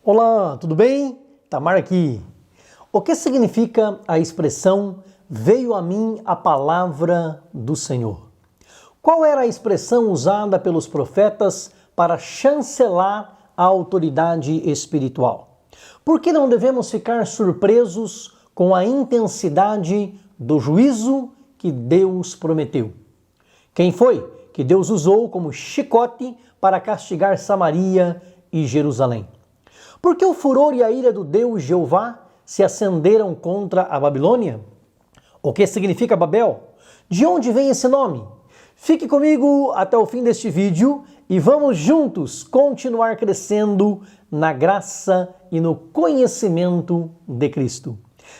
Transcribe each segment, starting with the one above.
Olá, tudo bem? Tamar aqui. O que significa a expressão "veio a mim a palavra do Senhor"? Qual era a expressão usada pelos profetas para chancelar a autoridade espiritual? Por que não devemos ficar surpresos com a intensidade do juízo que Deus prometeu? Quem foi que Deus usou como chicote para castigar Samaria e Jerusalém? Porque o furor e a ira do Deus Jeová se acenderam contra a Babilônia? O que significa Babel? De onde vem esse nome? Fique comigo até o fim deste vídeo e vamos juntos continuar crescendo na graça e no conhecimento de Cristo.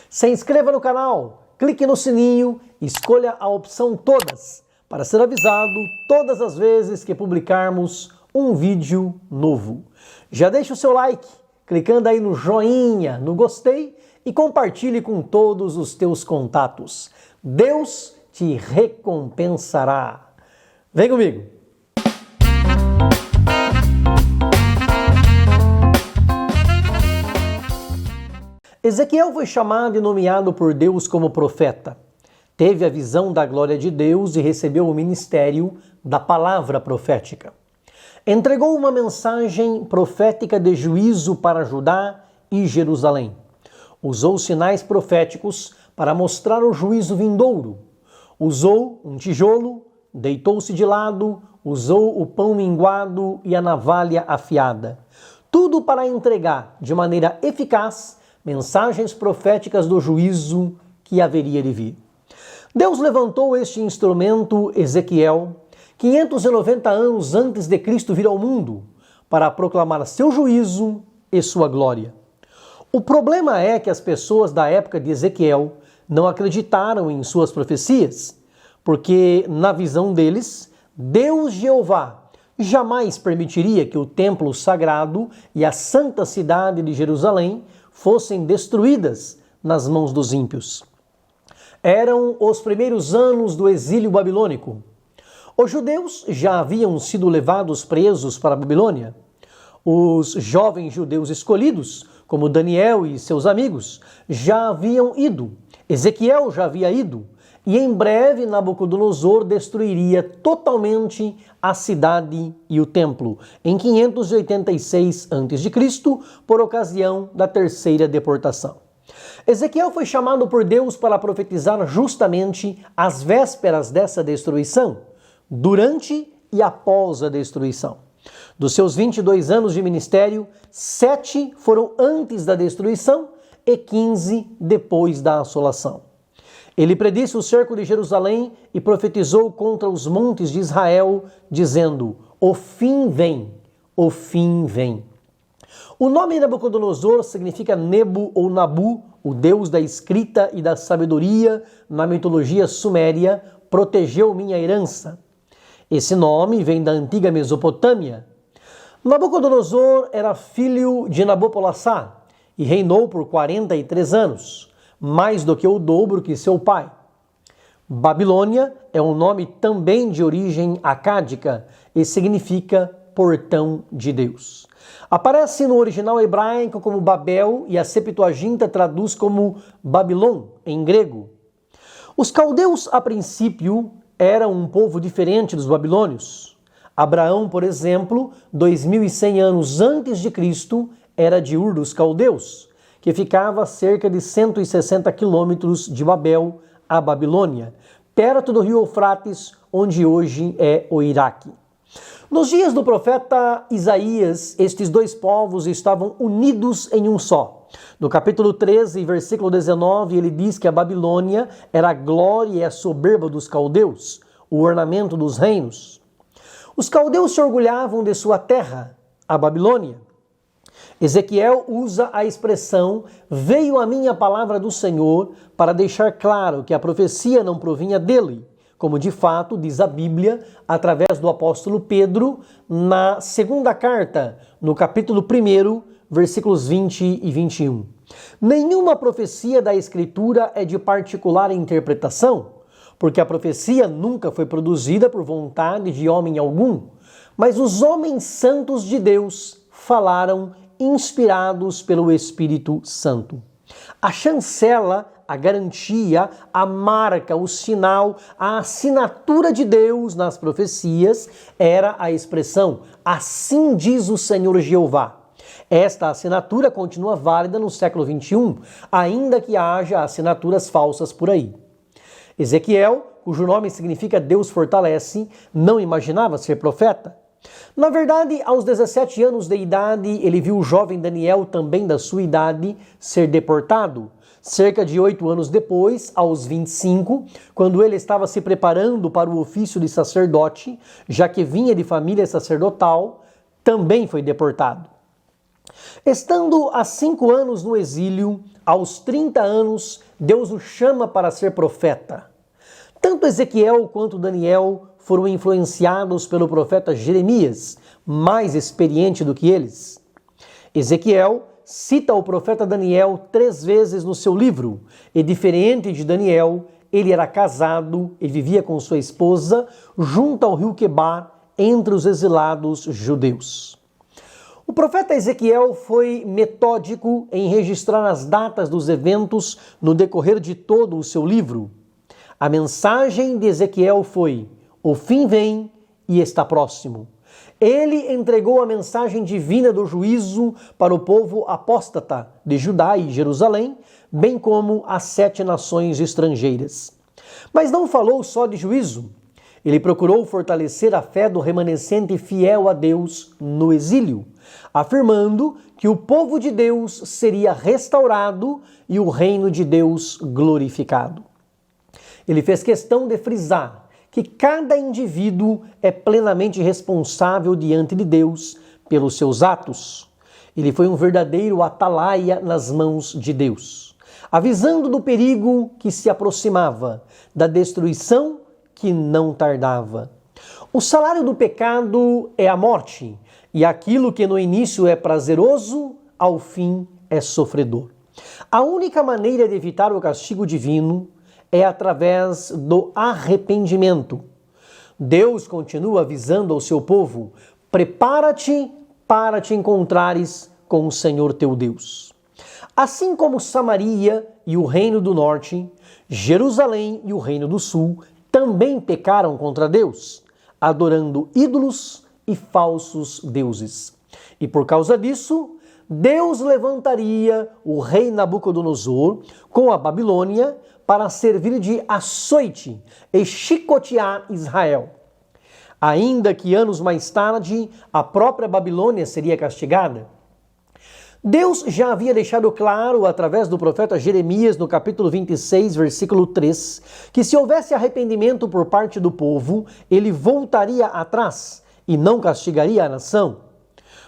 Se inscreva no canal, clique no sininho, escolha a opção todas para ser avisado todas as vezes que publicarmos um vídeo novo. Já deixe o seu like, clicando aí no joinha, no gostei e compartilhe com todos os teus contatos. Deus te recompensará. Vem comigo! Ezequiel foi chamado e nomeado por Deus como profeta. Teve a visão da glória de Deus e recebeu o ministério da palavra profética. Entregou uma mensagem profética de juízo para Judá e Jerusalém. Usou sinais proféticos para mostrar o juízo vindouro. Usou um tijolo, deitou-se de lado, usou o pão minguado e a navalha afiada. Tudo para entregar de maneira eficaz mensagens proféticas do juízo que haveria de vir. Deus levantou este instrumento, Ezequiel, 590 anos antes de Cristo vir ao mundo, para proclamar seu juízo e sua glória. O problema é que as pessoas da época de Ezequiel não acreditaram em suas profecias, porque na visão deles, Deus Jeová jamais permitiria que o templo sagrado e a santa cidade de Jerusalém fossem destruídas nas mãos dos ímpios. Eram os primeiros anos do exílio babilônico. Os judeus já haviam sido levados presos para a Babilônia. Os jovens judeus escolhidos, como Daniel e seus amigos, já haviam ido. Ezequiel já havia ido. E em breve Nabucodonosor destruiria totalmente a cidade e o templo, em 586 a.C., por ocasião da terceira deportação. Ezequiel foi chamado por Deus para profetizar justamente às vésperas dessa destruição, durante e após a destruição. Dos seus 22 anos de ministério, 7 foram antes da destruição e 15 depois da assolação. Ele predisse o cerco de Jerusalém e profetizou contra os montes de Israel, dizendo: "O fim vem, o fim vem." O nome Nabucodonosor significa Nebo ou Nabu, o deus da escrita e da sabedoria na mitologia suméria, protegeu minha herança. Esse nome vem da antiga Mesopotâmia. Nabucodonosor era filho de Nabopolassar e reinou por 43 anos, mais do que o dobro que seu pai. Babilônia é um nome também de origem acádica e significa portão de Deus. Aparece no original hebraico como Babel e a Septuaginta traduz como Babilon, em grego. Os caldeus, a princípio, eram um povo diferente dos babilônios. Abraão, por exemplo, 2100 anos antes de Cristo, era de Ur dos Caldeus, que ficava a cerca de 160 quilômetros de Babel, a Babilônia, perto do rio Eufrates, onde hoje é o Iraque. Nos dias do profeta Isaías, estes dois povos estavam unidos em um só. No capítulo 13, versículo 19, ele diz que a Babilônia era a glória e a soberba dos caldeus, o ornamento dos reinos. Os caldeus se orgulhavam de sua terra, a Babilônia. Ezequiel usa a expressão "veio a mim a palavra do Senhor" para deixar claro que a profecia não provinha dele, como de fato diz a Bíblia através do apóstolo Pedro na segunda carta, no capítulo 1, versículos 20 e 21. Nenhuma profecia da Escritura é de particular interpretação, porque a profecia nunca foi produzida por vontade de homem algum, mas os homens santos de Deus falaram inspirados pelo Espírito Santo. A chancela, a garantia, a marca, o sinal, a assinatura de Deus nas profecias era a expressão "Assim diz o Senhor Jeová". Esta assinatura continua válida no século XXI, ainda que haja assinaturas falsas por aí. Ezequiel, cujo nome significa Deus fortalece, não imaginava ser profeta. Na verdade, aos 17 anos de idade, ele viu o jovem Daniel, também da sua idade, ser deportado. Cerca de 8 anos depois, aos 25, quando ele estava se preparando para o ofício de sacerdote, já que vinha de família sacerdotal, também foi deportado. Estando há 5 anos no exílio, aos 30 anos, Deus o chama para ser profeta. Tanto Ezequiel quanto Daniel foram influenciados pelo profeta Jeremias, mais experiente do que eles. Ezequiel cita o profeta Daniel 3 vezes no seu livro, e diferente de Daniel, ele era casado e vivia com sua esposa junto ao rio Quebar, entre os exilados judeus. O profeta Ezequiel foi metódico em registrar as datas dos eventos no decorrer de todo o seu livro. A mensagem de Ezequiel foi: o fim vem e está próximo. Ele entregou a mensagem divina do juízo para o povo apóstata de Judá e Jerusalém, bem como as 7 nações estrangeiras. Mas não falou só de juízo. Ele procurou fortalecer a fé do remanescente fiel a Deus no exílio, afirmando que o povo de Deus seria restaurado e o reino de Deus glorificado. Ele fez questão de frisar que cada indivíduo é plenamente responsável diante de Deus pelos seus atos. Ele foi um verdadeiro atalaia nas mãos de Deus, avisando do perigo que se aproximava, da destruição que não tardava. O salário do pecado é a morte, e aquilo que no início é prazeroso, ao fim é sofredor. A única maneira de evitar o castigo divino é através do arrependimento. Deus continua avisando ao seu povo: prepara-te para te encontrares com o Senhor teu Deus. Assim como Samaria e o reino do norte, Jerusalém e o reino do sul também pecaram contra Deus, adorando ídolos e falsos deuses. E por causa disso, Deus levantaria o rei Nabucodonosor com a Babilônia para servir de açoite e chicotear Israel. Ainda que anos mais tarde a própria Babilônia seria castigada. Deus já havia deixado claro através do profeta Jeremias no capítulo 26, versículo 3, que se houvesse arrependimento por parte do povo, ele voltaria atrás e não castigaria a nação.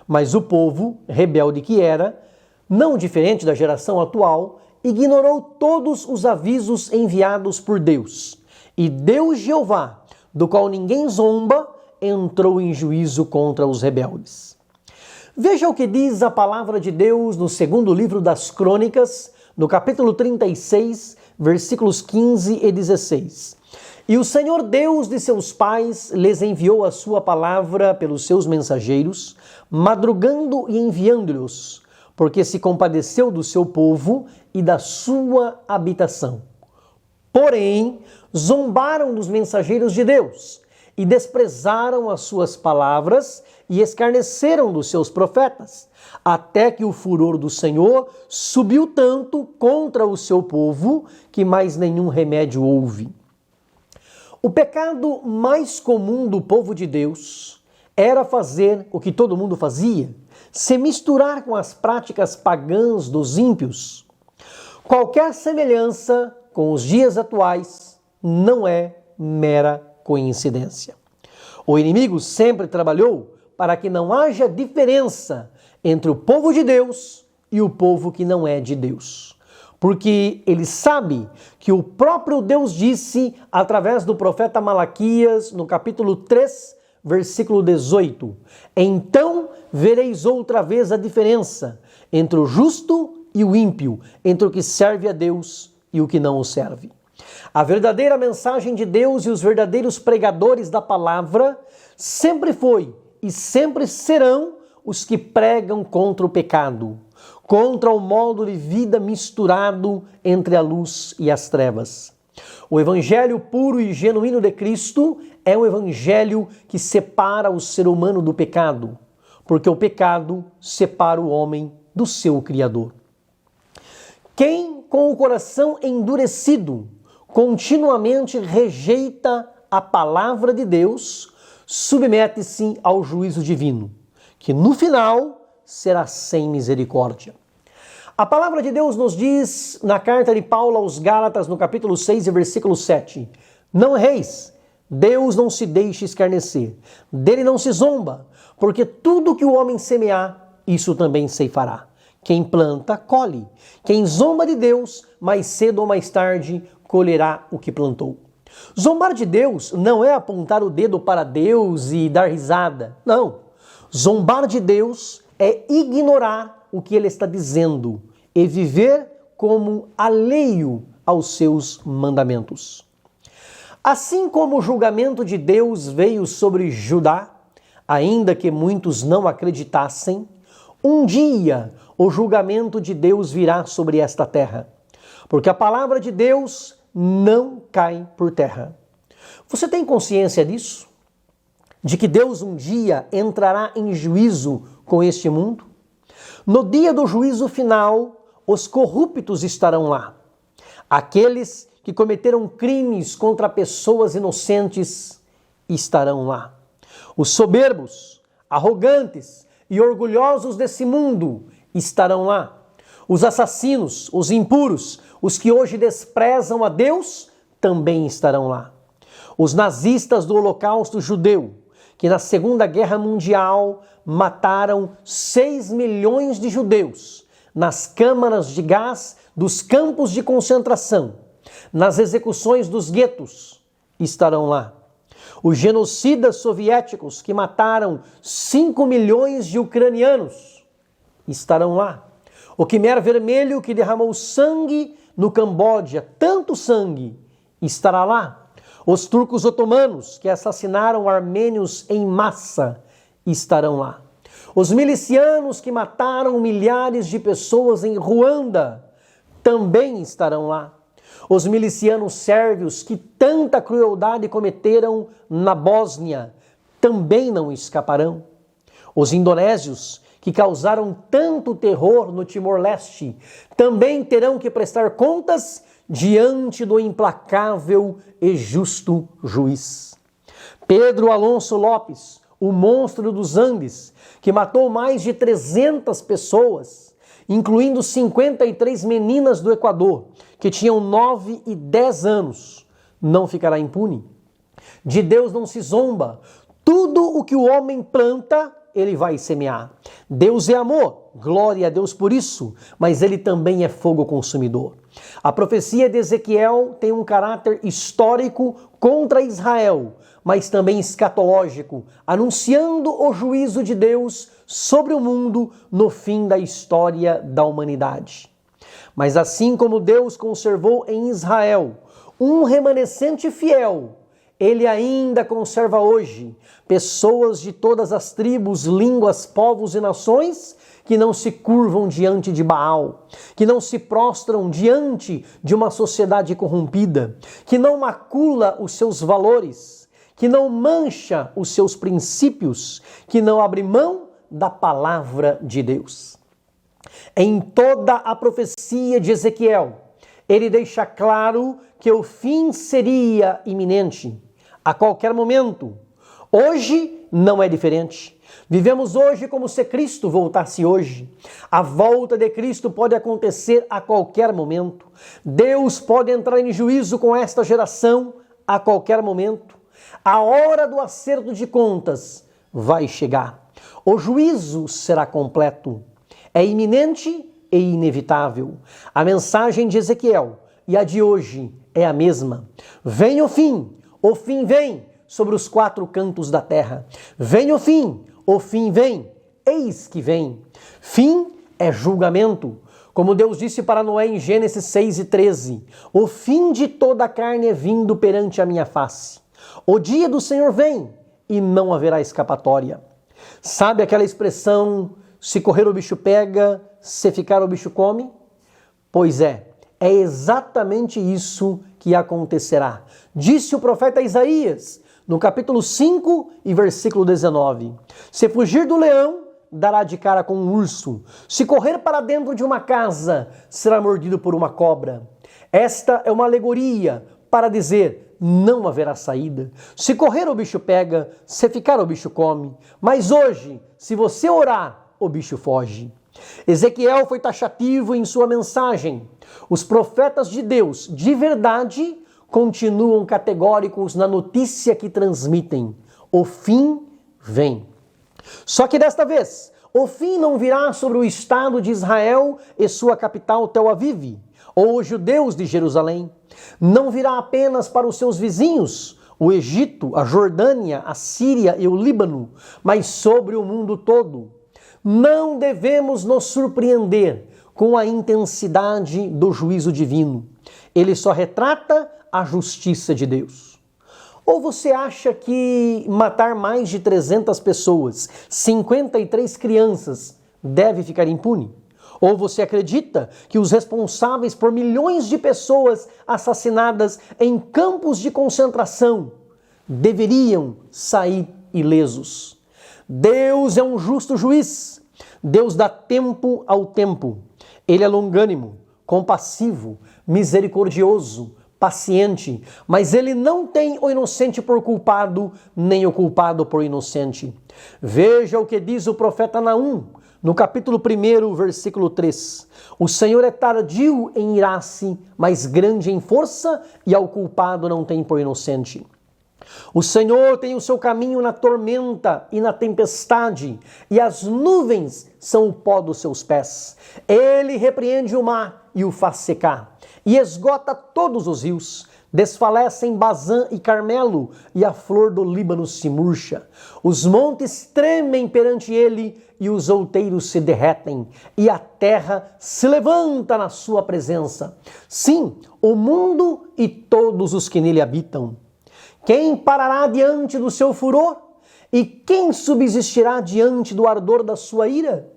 Mas o povo, rebelde que era, não diferente da geração atual, ignorou todos os avisos enviados por Deus. E Deus Jeová, do qual ninguém zomba, entrou em juízo contra os rebeldes. Veja o que diz a palavra de Deus no segundo livro das Crônicas, no capítulo 36, versículos 15 e 16. E o Senhor Deus de seus pais lhes enviou a sua palavra pelos seus mensageiros, madrugando e enviando-lhes, porque se compadeceu do seu povo e da sua habitação. Porém, zombaram dos mensageiros de Deus e desprezaram as suas palavras e escarneceram dos seus profetas, até que o furor do Senhor subiu tanto contra o seu povo que mais nenhum remédio houve. O pecado mais comum do povo de Deus era fazer o que todo mundo fazia, se misturar com as práticas pagãs dos ímpios. Qualquer semelhança com os dias atuais não é mera coincidência. O inimigo sempre trabalhou para que não haja diferença entre o povo de Deus e o povo que não é de Deus. Porque ele sabe que o próprio Deus disse, através do profeta Malaquias, no capítulo 3, versículo 18: então vereis outra vez a diferença entre o justo e o ímpio, entre o que serve a Deus e o que não o serve. A verdadeira mensagem de Deus e os verdadeiros pregadores da palavra sempre foi e sempre serão os que pregam contra o pecado, contra o modo de vida misturado entre a luz e as trevas. O evangelho puro e genuíno de Cristo é um evangelho que separa o ser humano do pecado, porque o pecado separa o homem do seu Criador. Quem, com o coração endurecido, continuamente rejeita a palavra de Deus, submete-se ao juízo divino, que no final será sem misericórdia. A palavra de Deus nos diz na carta de Paulo aos Gálatas, no capítulo 6 e versículo 7, não erreis, Deus não se deixe escarnecer, dele não se zomba, porque tudo que o homem semear, isso também ceifará. Quem planta, colhe. Quem zomba de Deus, mais cedo ou mais tarde, colherá o que plantou. Zombar de Deus não é apontar o dedo para Deus e dar risada. Não. Zombar de Deus é ignorar o que Ele está dizendo e viver como alheio aos seus mandamentos. Assim como o julgamento de Deus veio sobre Judá, ainda que muitos não acreditassem, um dia o julgamento de Deus virá sobre esta terra, porque a palavra de Deus não cai por terra. Você tem consciência disso? De que Deus um dia entrará em juízo com este mundo? No dia do juízo final, os corruptos estarão lá. Aqueles que cometeram crimes contra pessoas inocentes estarão lá. Os soberbos, arrogantes e orgulhosos desse mundo estarão lá. Os assassinos, os impuros, os que hoje desprezam a Deus, também estarão lá. Os nazistas do Holocausto judeu, que na Segunda Guerra Mundial mataram 6 milhões de judeus nas câmaras de gás dos campos de concentração, nas execuções dos guetos, estarão lá. Os genocidas soviéticos que mataram 5 milhões de ucranianos estarão lá. O Khmer Vermelho que derramou sangue no Camboja, tanto sangue, estará lá. Os turcos otomanos que assassinaram armênios em massa estarão lá. Os milicianos que mataram milhares de pessoas em Ruanda também estarão lá. Os milicianos sérvios que tanta crueldade cometeram na Bósnia também não escaparão. Os indonésios que causaram tanto terror no Timor-Leste também terão que prestar contas diante do implacável e justo juiz. Pedro Alonso Lopes, o monstro dos Andes, que matou mais de 300 pessoas, incluindo 53 meninas do Equador, que tinham 9 e 10 anos, não ficará impune. De Deus não se zomba. Tudo o que o homem planta, ele vai semear. Deus é amor, glória a Deus por isso, mas ele também é fogo consumidor. A profecia de Ezequiel tem um caráter histórico contra Israel, mas também escatológico, anunciando o juízo de Deus sobre o mundo no fim da história da humanidade. Mas assim como Deus conservou em Israel um remanescente fiel, Ele ainda conserva hoje pessoas de todas as tribos, línguas, povos e nações que não se curvam diante de Baal, que não se prostram diante de uma sociedade corrompida, que não macula os seus valores, que não mancha os seus princípios, que não abre mão da palavra de Deus. Em toda a profecia de Ezequiel, ele deixa claro que o fim seria iminente, a qualquer momento. Hoje não é diferente. Vivemos hoje como se Cristo voltasse hoje. A volta de Cristo pode acontecer a qualquer momento. Deus pode entrar em juízo com esta geração a qualquer momento. A hora do acerto de contas vai chegar. O juízo será completo. É iminente e inevitável. A mensagem de Ezequiel e a de hoje é a mesma. Vem o fim vem sobre os 4 cantos da terra. Vem o fim vem, eis que vem. Fim é julgamento. Como Deus disse para Noé em Gênesis 6:13, o fim de toda a carne é vindo perante a minha face. O dia do Senhor vem e não haverá escapatória. Sabe aquela expressão, se correr o bicho pega, se ficar o bicho come? Pois é exatamente isso que acontecerá. Disse o profeta Isaías, no capítulo 5 e versículo 19. Se fugir do leão, dará de cara com um urso. Se correr para dentro de uma casa, será mordido por uma cobra. Esta é uma alegoria para dizer, não haverá saída. Se correr, o bicho pega, se ficar, o bicho come. Mas hoje, se você orar, o bicho foge. Ezequiel foi taxativo em sua mensagem. Os profetas de Deus, de verdade, continuam categóricos na notícia que transmitem. O fim vem. Só que desta vez, o fim não virá sobre o Estado de Israel e sua capital Tel Aviv, ou os judeus de Jerusalém. Não virá apenas para os seus vizinhos, o Egito, a Jordânia, a Síria e o Líbano, mas sobre o mundo todo. Não devemos nos surpreender com a intensidade do juízo divino. Ele só retrata a justiça de Deus. Ou você acha que matar mais de 300 pessoas, 53 crianças, deve ficar impune? Ou você acredita que os responsáveis por milhões de pessoas assassinadas em campos de concentração deveriam sair ilesos? Deus é um justo juiz. Deus dá tempo ao tempo. Ele é longânimo, compassivo, misericordioso, paciente, mas ele não tem o inocente por culpado, nem o culpado por inocente. Veja o que diz o profeta Naum, no capítulo 1, versículo 3. O Senhor é tardio em irar-se, mas grande em força, e ao culpado não tem por inocente. O Senhor tem o seu caminho na tormenta e na tempestade, e as nuvens são o pó dos seus pés. Ele repreende o mar e o faz secar, e esgota todos os rios. Desfalecem Bazã e Carmelo, e a flor do Líbano se murcha. Os montes tremem perante ele, e os outeiros se derretem, e a terra se levanta na sua presença. Sim, o mundo e todos os que nele habitam. Quem parará diante do seu furor? E quem subsistirá diante do ardor da sua ira?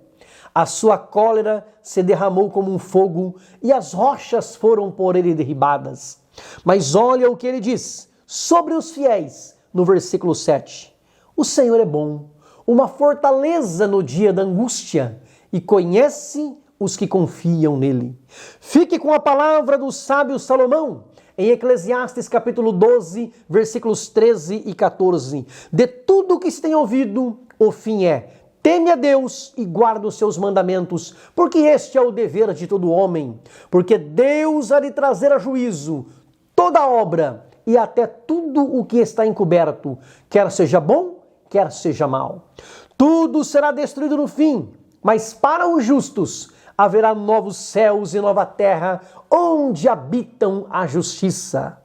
A sua cólera se derramou como um fogo, e as rochas foram por ele derribadas. Mas olha o que ele diz sobre os fiéis, no versículo 7. O Senhor é bom, uma fortaleza no dia da angústia, e conhece os que confiam nele. Fique com a palavra do sábio Salomão, em Eclesiastes capítulo 12, versículos 13 e 14. De tudo o que se tem ouvido, o fim é: teme a Deus e guarda os seus mandamentos, porque este é o dever de todo homem. Porque Deus há de trazer a juízo toda obra e até tudo o que está encoberto, quer seja bom, quer seja mal. Tudo será destruído no fim, mas para os justos haverá novos céus e nova terra, onde habitam a justiça.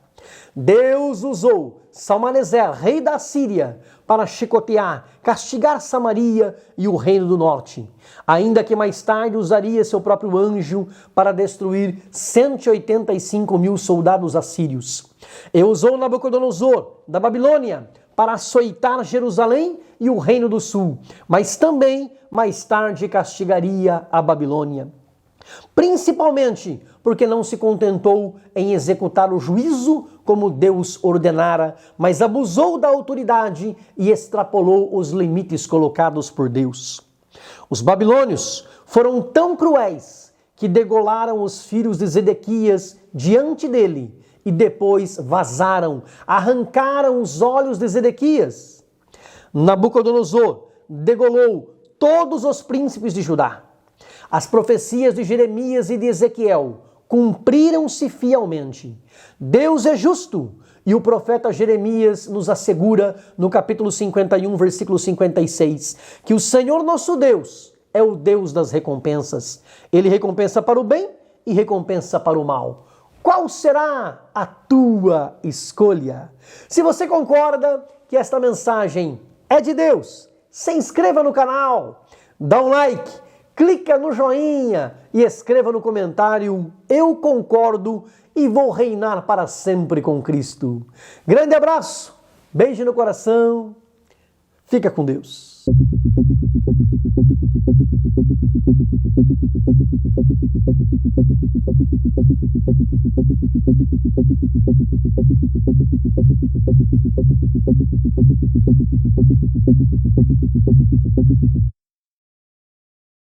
Deus usou Salmaneser, rei da Síria, para chicotear, castigar Samaria e o reino do norte, ainda que mais tarde usaria seu próprio anjo para destruir 185.000 soldados assírios. E usou Nabucodonosor, da Babilônia, para açoitar Jerusalém e o reino do sul, mas também mais tarde castigaria a Babilônia. Principalmente porque não se contentou em executar o juízo como Deus ordenara, mas abusou da autoridade e extrapolou os limites colocados por Deus. Os babilônios foram tão cruéis que degolaram os filhos de Zedequias diante dele e depois vazaram, arrancaram os olhos de Zedequias. Nabucodonosor degolou todos os príncipes de Judá. As profecias de Jeremias e de Ezequiel cumpriram-se fielmente. Deus é justo, e o profeta Jeremias nos assegura no capítulo 51, versículo 56, que o Senhor nosso Deus é o Deus das recompensas. Ele recompensa para o bem e recompensa para o mal. Qual será a tua escolha? Se você concorda que esta mensagem é de Deus, se inscreva no canal, dá um like, clica no joinha e escreva no comentário: eu concordo e vou reinar para sempre com Cristo. Grande abraço, beijo no coração, fica com Deus.